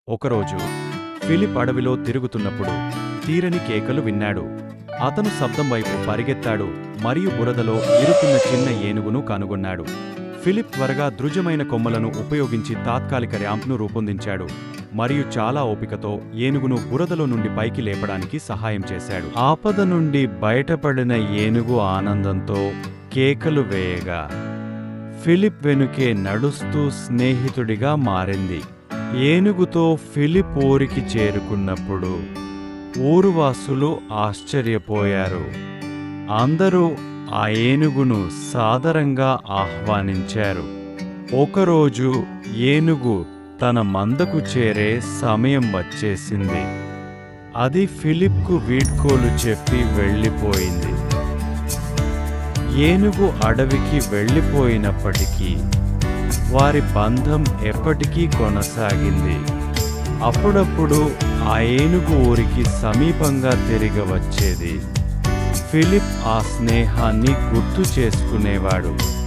ఒకరోజు ఫిలిప్ అడవిలో తిరుగుతున్నప్పుడు తీరని కేకలు విన్నాడు. అతను శబ్దం వైపు పరిగెత్తాడు మరియు బురదలో ఇరుకున్న చిన్న ఏనుగును కనుగొన్నాడు. ఫిలిప్ త్వరగా దృఢమైన కొమ్మలను ఉపయోగించి తాత్కాలిక ర్యాంప్ను రూపొందించాడు మరియు చాలా ఓపికతో ఏనుగును బురదలో నుండి పైకి లేపడానికి సహాయం చేశాడు. ఆపద నుండి బయటపడిన ఏనుగు ఆనందంతో కేకలు వేయగా ఫిలిప్ వెనుకే నడుస్తూ స్నేహితుడిగా మారింది. ఏనుగుతో ఫిలిప్ ఊరికి చేరుకున్నప్పుడు ఊరువాసులు ఆశ్చర్యపోయారు. అందరూ ఆ ఏనుగును సాదరంగా ఆహ్వానించారు. ఒకరోజు ఏనుగు తన మందకు చేరే సమయం వచ్చేసింది. అది ఫిలిప్కు వీడ్కోలు చెప్పి వెళ్ళిపోయింది. ఏనుగు అడవికి వెళ్ళిపోయినప్పటికీ వారి బంధం ఎప్పటికీ కొనసాగింది. అప్పుడప్పుడు ఆ ఏనుగు ఊరికి సమీపంగా తిరిగి వచ్చేది. ఫిలిప్ ఆ స్నేహాన్ని గుర్తు చేసుకునేవాడు.